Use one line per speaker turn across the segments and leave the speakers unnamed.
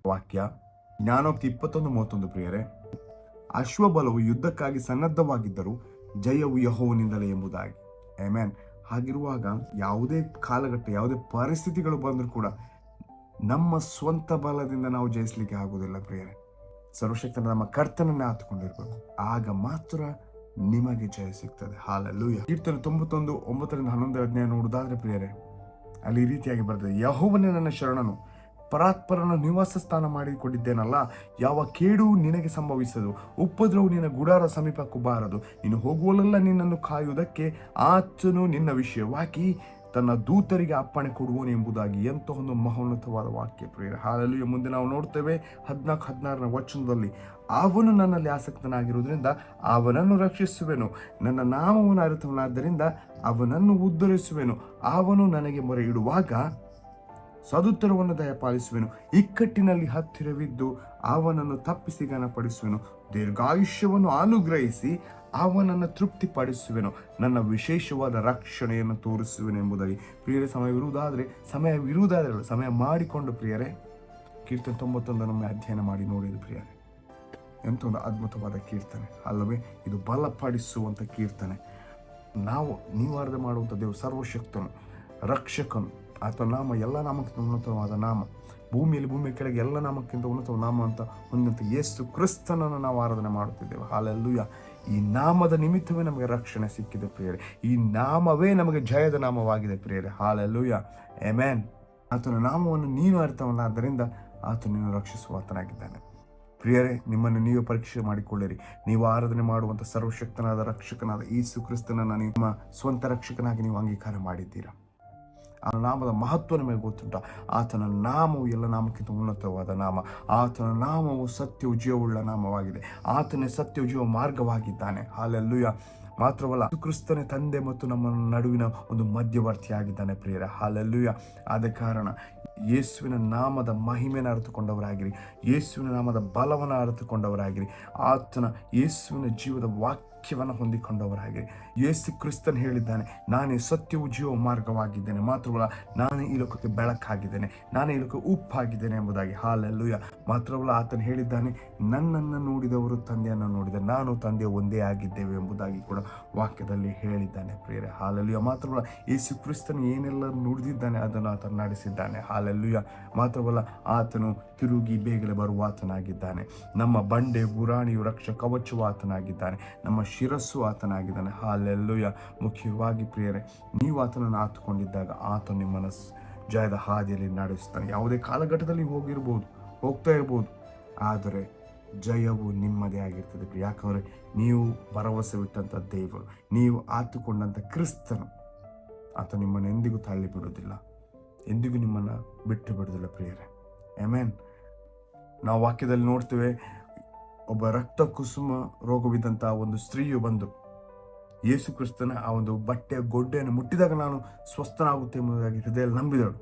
ವಾಕ್ಯ ಜ್ಞಾನೋಕ್ತಿ 21:31 ಪ್ರಿಯರೇ, ಅಶ್ವಬಲವು ಯುದ್ಧಕ್ಕಾಗಿ ಸನ್ನದ್ಧವಾಗಿದ್ದರೂ ಜಯವು ಯೆಹೋವನಿಂದಲೇ ಎಂಬುದಾಗಿ. ಆಮೆನ್. ಹಾಗಿರುವಾಗ ಯಾವುದೇ ಕಾಲಘಟ್ಟ, ಯಾವುದೇ ಪರಿಸ್ಥಿತಿಗಳು ಬಂದರೂ ಕೂಡ ನಮ್ಮ ಸ್ವಂತ ಬಲದಿಂದ ನಾವು ಜಯಿಸಲಿಕ್ಕೆ ಆಗುವುದಿಲ್ಲ ಪ್ರಿಯರೇ. ಸರ್ವಶಕ್ತನ ನಮ್ಮ ಕರ್ತನನ್ನೇ ಆತುಕೊಂಡಿರ್ಬೇಕು, ಆಗ ಮಾತ್ರ ನಿಮಗೆ ಜಯ ಸಿಗ್ತದೆ. ಹಾಲೆಲೂಯ. ಕೀರ್ತನೆ 91:9-11 ನೋಡುವುದಾದ್ರೆ ಪ್ರಿಯರೇ, ಅಲ್ಲಿ ಈ ರೀತಿಯಾಗಿ ಬರ್ತದೆ, ಯೆಹೋವನೇ ನನ್ನ ಶರಣನು, ಪರಾತ್ಪರನ ನಿವಾಸ ಸ್ಥಾನ ಮಾಡಿಕೊಂಡಿದ್ದೇನಲ್ಲ, ಯಾವ ಕೇಡು ನಿನಗೆ ಸಂಭವಿಸದು, ಉಪದ್ರವು ನಿನ್ನ ಗುಡಾರ ಸಮೀಪಕ್ಕೂ ಬಾರದು. ನೀನು ಹೋಗುವಲ್ಲೆಲ್ಲ ನಿನ್ನನ್ನು ಕಾಯುವುದಕ್ಕೆ ಆತನು ನಿನ್ನ ವಿಷಯವಾಗಿ ತನ್ನ ದೂತರಿಗೆ ಅಪ್ಪಣೆ ಕೊಡುವನು ಎಂಬುದಾಗಿ. ಎಂಥ ಒಂದು ಮಹೋನ್ನತವಾದ ವಾಕ್ಯ ಪ್ರಿಯರೇ. ಹಾಲೆಲೂಯ. ಮುಂದೆ ನಾವು ನೋಡ್ತೇವೆ 14-16 ವಚನದಲ್ಲಿ, ಅವನು ನನ್ನಲ್ಲಿ ಆಸಕ್ತನಾಗಿರುವುದರಿಂದ ಅವನನ್ನು ರಕ್ಷಿಸುವೆನು, ನನ್ನ ನಾಮವನ್ನು ಅರಿತವನಾದ್ದರಿಂದ ಅವನನ್ನು ಉದ್ಧರಿಸುವೆನು. ಅವನು ನನಗೆ ಮೊರೆ ಇಡುವಾಗ ಸದುತ್ತರವನ್ನು ದಯಪಾಲಿಸುವೆನು, ಇಕ್ಕಟ್ಟಿನಲ್ಲಿ ಹತ್ತಿರವಿದ್ದು ಅವನನ್ನು ತಪ್ಪಿಸಿ ಘನಪಡಿಸುವೆನು, ದೀರ್ಘಾಯುಷ್ಯವನ್ನು ಅನುಗ್ರಹಿಸಿ ಅವನನ್ನು ತೃಪ್ತಿಪಡಿಸುವೆನು, ನನ್ನ ವಿಶೇಷವಾದ ರಕ್ಷಣೆಯನ್ನು ತೋರಿಸುವೆನು ಎಂಬುದಾಗಿ. ಪ್ರಿಯರೇ, ಸಮಯವಿರುವುದಾದರೆ ಸಮಯ ಮಾಡಿಕೊಂಡು ಪ್ರಿಯರೇ, ಕೀರ್ತನೆ 91 ಅಧ್ಯಯನ ಮಾಡಿ ನೋಡಿದ ಪ್ರಿಯರೇ, ಎಂಥ ಒಂದು ಅದ್ಭುತವಾದ ಕೀರ್ತನೆ ಅಲ್ಲವೇ? ಇದು ಬಲಪಡಿಸುವಂಥ ಕೀರ್ತನೆ. ನೀವು ಅರ್ಥ ಮಾಡುವಂಥ ದೇವರು ಸರ್ವಶಕ್ತನು, ರಕ್ಷಕನು. ಆತನ ನಾಮ ಎಲ್ಲ ನಾಮಕ್ಕಿಂತ ಉನ್ನತವಾದ ನಾಮ, ಭೂಮಿಯ ಕೆಳಗೆ ಎಲ್ಲ ನಾಮಕ್ಕಿಂತ ಉನ್ನತ ನಾಮ ಅಂತ ಹೊಂದಂತ ಯೇಸು ಕ್ರಿಸ್ತನನ್ನು ನಾವು ಆರಾಧನೆ ಮಾಡುತ್ತಿದ್ದೇವೆ. ಹಾಲೆಲೂಯ. ಈ ನಾಮದ ನಿಮಿತ್ತವೇ ನಮಗೆ ರಕ್ಷಣೆ ಸಿಕ್ಕಿದೆ ಪ್ರಿಯರೇ. ಈ ನಾಮವೇ ನಮಗೆ ಜಯದ ನಾಮವಾಗಿದೆ ಪ್ರಿಯರೇ. ಹಾಲೆಲೂಯ. ಆಮೆನ್. ಆತನ ನಾಮವನ್ನು ನೀನು ಅರ್ಥವನ್ನಾದ್ದರಿಂದ ಆತನನ್ನು ರಕ್ಷಿಸುವ ಆತನಾಗಿದ್ದಾನೆ. ಪ್ರಿಯರೇ, ನಿಮ್ಮನ್ನು ನೀವೇ ಪರೀಕ್ಷೆ ಮಾಡಿಕೊಳ್ಳಿರಿ. ನೀವು ಆರಾಧನೆ ಮಾಡುವಂಥ ಸರ್ವಶಕ್ತನಾದ ರಕ್ಷಕನಾದ ಯೇಸು ಕ್ರಿಸ್ತನನ್ನು ನಿಮ್ಮ ಸ್ವಂತ ರಕ್ಷಕನಾಗಿ ನೀವು ಅಂಗೀಕಾರ ಮಾಡಿದ್ದೀರಾ? ಆ ನಾಮದ ಮಹತ್ವ ನಿಮಗೆ ಗೊತ್ತುಂಟ. ಆತನ ನಾಮವು ಎಲ್ಲ ನಾಮಕ್ಕಿಂತ ಉನ್ನತವಾದ ನಾಮ. ಆತನ ನಾಮವು ಸತ್ಯವು ಜೀವವುಳ್ಳ ನಾಮವಾಗಿದೆ. ಆತನೇ ಸತ್ಯವು ಜೀವ ಮಾರ್ಗವಾಗಿದ್ದಾನೆ. ಹಾಲೆಲೂಯ. ಮಾತ್ರವಲ್ಲ, ಕ್ರಿಸ್ತನೇ ತಂದೆ ಮತ್ತು ನಮ್ಮ ನಡುವಿನ ಒಂದು ಮಧ್ಯವರ್ತಿಯಾಗಿದ್ದಾನೆ ಪ್ರಿಯರೇ. ಹಾಲೆಲೂಯ. ಆದ ಕಾರಣ ಯೇಸುವಿನ ನಾಮದ ಮಹಿಮೆಯನ್ನು ಅರಿತುಕೊಂಡವರಾಗಿರಿ, ಯೇಸುವಿನ ನಾಮದ ಬಲವನ್ನು ಅರಿತುಕೊಂಡವರಾಗಿರಿ, ಯೇಸುವಿನ ಜೀವದ ವಾಕ್ಯವನ್ನು ಹೊಂದಿಕೊಂಡವರಾಗಿರಿ. ಯೇಸು ಕ್ರಿಸ್ತನ್ ಹೇಳಿದ್ದಾನೆ, ನಾನೇ ಸತ್ಯವು ಜೀವ ಮಾರ್ಗವಾಗಿದ್ದೇನೆ, ಮಾತ್ರವಲ್ಲ ನಾನೇ ಈ ಲೋಕಕ್ಕೆ ಬೆಳಕಾಗಿದ್ದೇನೆ, ನಾನೇ ಈ ಲೋಕಕ್ಕೆ ಉಪ್ಪಾಗಿದ್ದೇನೆ ಎಂಬುದಾಗಿ. ಹಾಲೆಲೂಯ. ಮಾತ್ರವಲ್ಲ, ಆತನು ಹೇಳಿದ್ದಾನೆ, ನನ್ನನ್ನು ನೋಡಿದವರು ತಂದೆಯನ್ನು ನೋಡಿದರೆ ನಾನು ತಂದೆ ಒಂದೇ ಆಗಿದ್ದೇವೆ ಎಂಬುದಾಗಿ ಕೂಡ ವಾಕ್ಯದಲ್ಲಿ ಹೇಳಿದ್ದಾನೆ ಪ್ರಿಯರೇ. ಹಾಲೆಲೂಯ. ಮಾತ್ರವಲ್ಲ, ಯೇಸು ಕ್ರಿಸ್ತನು ಏನೆಲ್ಲ ನುಡಿದಿದ್ದಾನೆ ಅದನ್ನು ಆತನು ನಡೆಸಿದ್ದಾನೆ. ಹಾಲೆಲೂಯ. ಮಾತ್ರವಲ್ಲ, ಆತನು ತಿರುಗಿ ಬೇಗನೆ ಬರುವ ಆತನಾಗಿದ್ದಾನೆ. ನಮ್ಮ ಬಂಡೆ ಗುರಾಣಿಯು ರಕ್ಷ ಕವಚವು ಆತನಾಗಿದ್ದಾನೆ. ನಮ್ಮ ಶಿರಸ್ಸು ಆತನಾಗಿದ್ದಾನೆ. ಹಾಲೆಲೂಯ. ಮುಖ್ಯವಾಗಿ ಪ್ರಿಯರೇ, ನೀವು ಆತನನ್ನು ಆತುಕೊಂಡಿದ್ದಾಗ ಆತನು ನಿಮ್ಮನ್ನು ಜಯದ ಹಾದಿಯಲ್ಲಿ ನಡೆಸ್ತಾನೆ. ಯಾವುದೇ ಕಾಲಘಟ್ಟದಲ್ಲಿ ಹೋಗ್ತಾ ಇರ್ಬೋದು, ಆದರೆ ಜಯವು ನಿಮ್ಮದೇ ಆಗಿರ್ತದೆ. ಯಾಕಂದರೆ ನೀವು ಭರವಸೆ ಬಿಟ್ಟಂಥ ದೇವರು, ನೀವು ಆತುಕೊಂಡಂಥ ಕ್ರಿಸ್ತನು, ಆತ ನಿಮ್ಮನ್ನು ಎಂದಿಗೂ ತಳ್ಳಿ ಬಿಡೋದಿಲ್ಲ, ಎಂದಿಗೂ ನಿಮ್ಮನ್ನು ಬಿಟ್ಟು ಬಿಡೋದಿಲ್ಲ ಪ್ರಿಯರೇ. ಆಮೆನ್. ನಾವು ವಾಕ್ಯದಲ್ಲಿ ನೋಡ್ತೇವೆ, ಒಬ್ಬ ರಕ್ತ ಕುಸುಮ ರೋಗವಿದ್ದಂಥ ಒಂದು ಸ್ತ್ರೀಯು ಬಂದು ಯೇಸು ಕ್ರಿಸ್ತನ ಆ ಒಂದು ಬಟ್ಟೆಯ ಗೊಡ್ಡೆಯನ್ನು ಮುಟ್ಟಿದಾಗ ನಾನು ಸ್ವಸ್ಥನಾಗುತ್ತೆ ಎಂಬುದಾಗಿ ಹೃದಯದಲ್ಲಿ ನಂಬಿದಳು.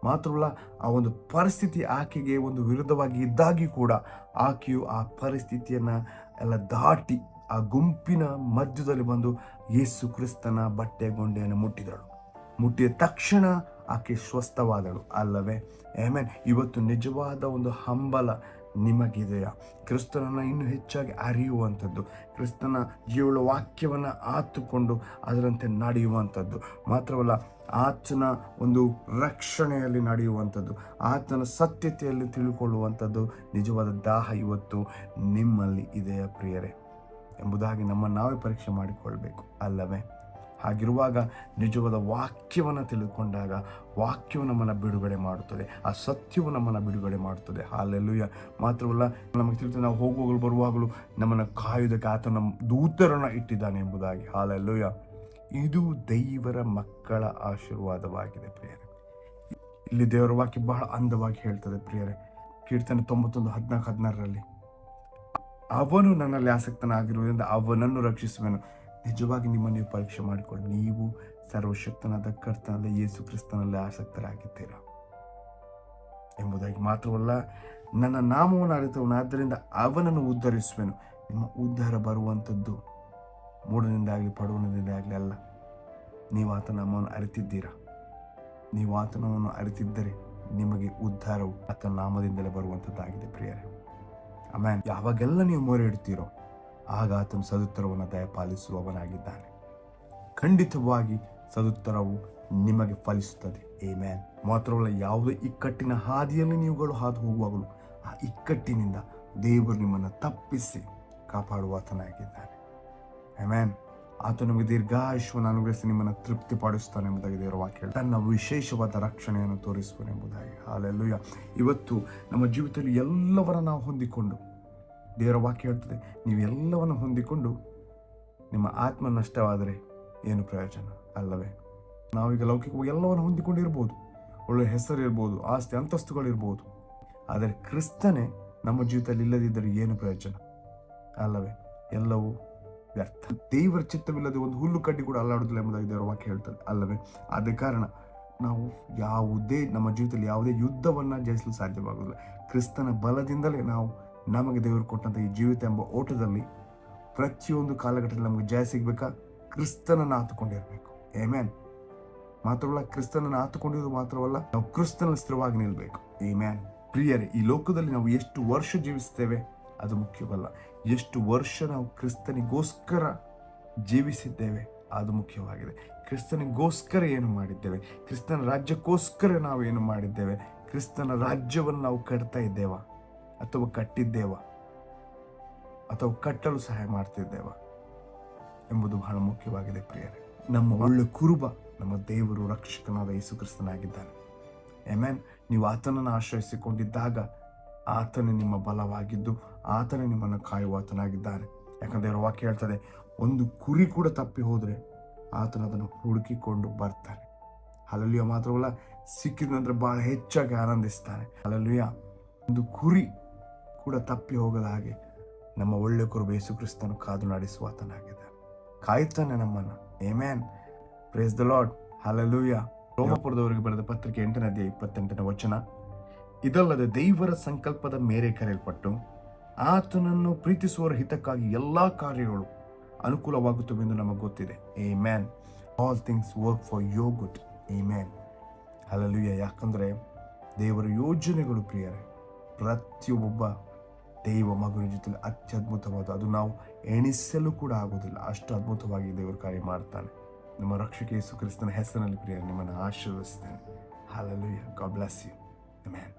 ಮಾತ್ರವಲ್ಲ, ಆ ಒಂದು ಪರಿಸ್ಥಿತಿ ಆಕೆಗೆ ಒಂದು ವಿರುದ್ಧವಾಗಿ ಇದ್ದಾಗಿ ಕೂಡ ಆಕೆಯು ಆ ಪರಿಸ್ಥಿತಿಯನ್ನು ಎಲ್ಲ ದಾಟಿ ಆ ಗುಂಪಿನ ಮಧ್ಯದಲ್ಲಿ ಬಂದು ಯೇಸು ಕ್ರಿಸ್ತನ ಬಟ್ಟೆಯ ಗೊಂಡೆಯನ್ನು ಮುಟ್ಟಿದ ತಕ್ಷಣ ಆಕೆ ಸ್ವಸ್ಥವಾದಳು ಅಲ್ಲವೇ? ಆಮೆನ್. ಇವತ್ತು ನಿಜವಾದ ಒಂದು ಹಂಬಲ ನಿಮಗಿದೆಯಾ? ಕ್ರಿಸ್ತನನ್ನು ಇನ್ನೂ ಹೆಚ್ಚಾಗಿ ಅರಿಯುವಂಥದ್ದು, ಕ್ರಿಸ್ತನ ಜೀವಳ ವಾಕ್ಯವನ್ನು ಆತುಕೊಂಡು ಅದರಂತೆ ನಡೆಯುವಂಥದ್ದು, ಮಾತ್ರವಲ್ಲ ಆತನ ಒಂದು ರಕ್ಷಣೆಯಲ್ಲಿ ನಡೆಯುವಂಥದ್ದು, ಆತನ ಸತ್ಯತೆಯಲ್ಲಿ ತಿಳ್ಕೊಳ್ಳುವಂಥದ್ದು ನಿಜವಾದ ದಾಹ ಇವತ್ತು ನಿಮ್ಮಲ್ಲಿ ಇದೆಯಾ ಪ್ರಿಯರೇ ಎಂಬುದಾಗಿ ನಮ್ಮನ್ನು ನಾವೇ ಪರೀಕ್ಷೆ ಮಾಡಿಕೊಳ್ಬೇಕು ಅಲ್ಲವೇ? ಹಾಗಿರುವಾಗ ನಿಜವಾದ ವಾಕ್ಯವನ್ನು ತಿಳಿದುಕೊಂಡಾಗ ವಾಕ್ಯವು ನಮ್ಮನ್ನು ಬಿಡುಗಡೆ ಮಾಡುತ್ತದೆ, ಆ ಸತ್ಯವು ನಮ್ಮನ್ನು ಬಿಡುಗಡೆ ಮಾಡುತ್ತದೆ. ಹಾಲೆಲೂಯ. ಮಾತ್ರವಲ್ಲ, ನಮಗೆ ತಿಳಿದು ನಾವು ಹೋಗುವಾಗಲೂ ಬರುವಾಗಲೂ ನಮ್ಮನ್ನು ಕಾಯುವುದಕ್ಕೆ ಆತನ ದೂತರನ್ನು ಇಟ್ಟಿದ್ದಾನೆ ಎಂಬುದಾಗಿ. ಹಾಲೆಲೂಯ. ಇದು ದೇವರ ಮಕ್ಕಳ ಆಶೀರ್ವಾದವಾಗಿದೆ ಪ್ರಿಯರೇ. ಇಲ್ಲಿ ದೇವರ ವಾಕ್ಯ ಬಹಳ ಅಂದವಾಗಿ ಹೇಳ್ತದೆ ಪ್ರಿಯರೇ. ಕೀರ್ತನೆ 91:14-16 ಅವನು ನನ್ನಲ್ಲಿ ಆಸಕ್ತನಾಗಿರುವುದರಿಂದ ಅವನನ್ನು ರಕ್ಷಿಸುವೆನು. ನಿಜವಾಗಿ ನಿಮ್ಮನ್ನು ನೀವು ಪರೀಕ್ಷೆ ಮಾಡಿಕೊಳ್ಳಿ. ನೀವು ಸರ್ವಶಕ್ತನಾದ ಕರ್ತನಲ್ಲಿ ಯೇಸು ಕ್ರಿಸ್ತನಲ್ಲಿ ಆಸಕ್ತರಾಗಿದ್ದೀರಾ ಎಂಬುದಾಗಿ. ಮಾತ್ರವಲ್ಲ, ನನ್ನ ನಾಮವನ್ನು ಅರಿತವನಾದ್ದರಿಂದ ಅವನನ್ನು ಉದ್ಧರಿಸುವೆನು. ನಿಮ್ಮ ಉದ್ಧಾರ ಬರುವಂಥದ್ದು ಮೂಢನಿಂದಾಗಲಿ ಪಡುವನಿಂದಾಗಲಿ ಅಲ್ಲ. ನೀವು ಆತನ ನಾಮವನ್ನು ಅರಿತಿದ್ದೀರಾ. ನೀವು ಆತನವನ್ನು ಅರಿತಿದ್ದರೆ ನಿಮಗೆ ಉದ್ಧಾರವು ಆತನ ನಾಮದಿಂದಲೇ ಬರುವಂಥದ್ದಾಗಿದೆ ಪ್ರಿಯರೇ. ಆಮೇನ್. ಯಾವಾಗೆಲ್ಲ ನೀವು ಮೊರೆ ಇಡ್ತೀರೋ ಆಗ ಆತನು ಸದುತ್ತರವನ್ನು ದಯಪಾಲಿಸುವವನಾಗಿದ್ದಾನೆ. ಖಂಡಿತವಾಗಿ ಸದುತ್ತರವು ನಿಮಗೆ ಫಲಿಸುತ್ತದೆ. ಆಮೆನ್. ಮಾತ್ರವಲ್ಲ, ಯಾವುದೇ ಇಕ್ಕಟ್ಟಿನ ಹಾದಿಯಲ್ಲಿ ನೀವುಗಳು ಹಾದು ಹೋಗುವಾಗಲೂ ಆ ಇಕ್ಕಟ್ಟಿನಿಂದ ದೇವರು ನಿಮ್ಮನ್ನು ತಪ್ಪಿಸಿ ಕಾಪಾಡುವಾತನಾಗಿದ್ದಾನೆ. ಆಮೆನ್. ಆತ ನಮಗೆ ದೀರ್ಘಾಯುಷ್ಯವನ್ನು ಅನುಗ್ರಹಿಸಿ ನಿಮ್ಮನ್ನು ತೃಪ್ತಿಪಡಿಸುತ್ತಾನೆ ಎಂಬುದಾಗಿ ದೇವರ ವಾಕ್ಯ ತನ್ನ ವಿಶೇಷವಾದ ರಕ್ಷಣೆಯನ್ನು ತೋರಿಸುವನೆಂಬುದಾಗಿ. ಹಲ್ಲೆಲೂಯಾ. ಇವತ್ತು ನಮ್ಮ ಜೀವಿತದಲ್ಲಿ ಎಲ್ಲವನ್ನ ನಾವು ಹೊಂದಿಕೊಂಡು, ದೇವರ ವಾಕ್ಯ ಹೇಳ್ತದೆ, ನೀವು ಎಲ್ಲವನ್ನು ಹೊಂದಿಕೊಂಡು ನಿಮ್ಮ ಆತ್ಮ ನಷ್ಟವಾದರೆ ಏನು ಪ್ರಯೋಜನ ಅಲ್ಲವೇ? ನಾವೀಗ ಲೌಕಿಕವಾಗಿ ಎಲ್ಲವನ್ನು ಹೊಂದಿಕೊಂಡಿರ್ಬೋದು, ಒಳ್ಳೆಯ ಹೆಸರು ಇರ್ಬೋದು, ಆಸ್ತಿ ಅಂತಸ್ತುಗಳಿರ್ಬೋದು, ಆದರೆ ಕ್ರಿಸ್ತನೇ ನಮ್ಮ ಜೀವಿತದಲ್ಲಿ ಇಲ್ಲದಿದ್ದರೆ ಏನು ಪ್ರಯೋಜನ ಅಲ್ಲವೇ? ಎಲ್ಲವೂ ವ್ಯರ್ಥ. ದೇವರ ಚಿತ್ತವಿಲ್ಲದೆ ಒಂದು ಹುಲ್ಲು ಕಡ್ಡಿ ಕೂಡ ಅಲ್ಲಾಡುವುದಿಲ್ಲ ಎಂಬುದಾಗಿ ದೇವರ ವಾಕ್ಯ ಹೇಳ್ತದೆ ಅಲ್ಲವೇ? ಆದ ಕಾರಣ ನಾವು ನಮ್ಮ ಜೀವಿತದಲ್ಲಿ ಯಾವುದೇ ಯುದ್ಧವನ್ನು ಜಯಿಸಲು ಸಾಧ್ಯವಾಗುವುದಿಲ್ಲ. ಕ್ರಿಸ್ತನ ಬಲದಿಂದಲೇ ನಾವು ನಮಗೆ ದೇವರು ಕೊಟ್ಟಂಥ ಈ ಜೀವಿತ ಎಂಬ ಓಟದಲ್ಲಿ ಪ್ರತಿಯೊಂದು ಕಾಲಘಟ್ಟದಲ್ಲಿ ನಮಗೆ ಜಯ ಸಿಗಬೇಕಾ? ಕ್ರಿಸ್ತನನ್ನು ಆತುಕೊಂಡಿರಬೇಕು. ಆಮೆನ್. ಮಾತ್ರವಲ್ಲ, ಕ್ರಿಸ್ತನನ್ನು ಆತುಕೊಂಡಿರೋದು ಮಾತ್ರವಲ್ಲ, ನಾವು ಕ್ರಿಸ್ತನಲ್ಲಿ ಸ್ಥಿರವಾಗಿ ನಿಲ್ಲಬೇಕು. ಆಮೆನ್. ಪ್ರಿಯರೇ, ಈ ಲೋಕದಲ್ಲಿ ನಾವು ಎಷ್ಟು ವರ್ಷ ಜೀವಿಸ್ತೇವೆ ಅದು ಮುಖ್ಯವಲ್ಲ, ಎಷ್ಟು ವರ್ಷ ನಾವು ಕ್ರಿಸ್ತನಿಗೋಸ್ಕರ ಜೀವಿಸಿದ್ದೇವೆ ಅದು ಮುಖ್ಯವಾಗಿದೆ. ಕ್ರಿಸ್ತನಿಗೋಸ್ಕರ ಏನು ಮಾಡಿದ್ದೇವೆ, ಕ್ರಿಸ್ತನ ರಾಜ್ಯಕ್ಕೋಸ್ಕರ ನಾವು ಏನು ಮಾಡಿದ್ದೇವೆ, ಕ್ರಿಸ್ತನ ರಾಜ್ಯವನ್ನು ನಾವು ಕಟ್ತಾ ಇದ್ದೇವಾ ಅಥವಾ ಕಟ್ಟಿದ್ದೇವಾ ಅಥವಾ ಕಟ್ಟಲು ಸಹಾಯ ಮಾಡ್ತಿದ್ದೇವಾ ಎಂಬುದು ಬಹಳ ಮುಖ್ಯವಾಗಿದೆ ಪ್ರಿಯರೇ. ನಮ್ಮ ಒಳ್ಳೆ ಕುರುಬ ನಮ್ಮ ದೇವರು ರಕ್ಷಕನಾದ ಯೇಸು ಕ್ರಿಸ್ತನಾಗಿದ್ದಾನೆ. ಆಮೆನ್. ನೀವು ಆತನನ್ನು ಆಶ್ರಯಿಸಿಕೊಂಡಿದ್ದಾಗ ಆತನೇ ನಿಮ್ಮ ಬಲವಾಗಿದ್ದು ಆತನೇ ನಿಮ್ಮನ್ನು ಕಾಯುವಾತನಾಗಿದ್ದಾನೆ. ಯಾಕಂದರೆ ಅವರ ವಾಕ್ಯ ಹೇಳ್ತದೆ, ಒಂದು ಕುರಿ ಕೂಡ ತಪ್ಪಿ ಹೋದರೆ ಆತನ ಅದನ್ನು ಹುಡುಕಿಕೊಂಡು ಬರ್ತಾನೆ. ಹಲ್ಲೆಲೂಯಾ. ಮಾತ್ರವಲ್ಲ, ಸಿಕ್ಕಿದ ನಂತರ ಬಹಳ ಹೆಚ್ಚಾಗಿ ಆನಂದಿಸ್ತಾನೆ. ಹಲ್ಲೆಲೂಯಾ. ಒಂದು ಕುರಿ ಕೂಡ ತಪ್ಪಿ ಹೋಗದ ಹಾಗೆ ನಮ್ಮ ಒಳ್ಳೆ ಕುರುಬ ಯೇಸು ಕ್ರಿಸ್ತನು ಕಾದು ನಡೆಸುವಾತನಾಗಿದ್ದಾನೆ, ಕಾಯುತ್ತಾನೆ ನಮ್ಮನ್ನು. Amen. Praise the lord. Hallelujah. ರೋಮಾಪುರದವರಿಗೆ ಬರೆದ ಪತ್ರಿಕೆ 8ನೇ ಅಧ್ಯಾಯ 28ನೇ ವಚನ. ಇದಲ್ಲದೆ ದೇವರ ಸಂಕಲ್ಪದ ಮೇರೆ ಕರೆಯಲ್ಪಟ್ಟು ಆತನನ್ನು ಪ್ರೀತಿಸುವವರ ಹಿತಕ್ಕಾಗಿ ಎಲ್ಲಾ ಕಾರ್ಯಗಳು ಅನುಕೂಲವಾಗುತ್ತವೆಂದು ನಮಗೆ ಗೊತ್ತಿದೆ. Amen. All things work for your good. Amen. Hallelujah. ಯಾಕಂದರೆ ದೇವರ ಯೋಜನೆಗಳು ಪ್ರಿಯರೇ ಪ್ರತಿಯೊಬ್ಬ ದೈವ ಮಗುವಿನ ಜೊತೆಲಿ ಅತ್ಯದ್ಭುತವಾದ, ಅದು ನಾವು ಎಣಿಸಲು ಕೂಡ ಆಗೋದಿಲ್ಲ, ಅಷ್ಟು ಅದ್ಭುತವಾಗಿ ದೇವರು ಕಾರ್ಯ ಮಾಡ್ತಾನೆ. ನಮ್ಮ ರಕ್ಷಕ ಯೇಸು ಕ್ರಿಸ್ತನ ಹೆಸರಿನಲ್ಲಿ ಪ್ರಿಯರೇ ನಿಮ್ಮನ್ನು ಆಶೀರ್ವದಿಸ್ತೇನೆ. Hallelujah. God bless you. Amen.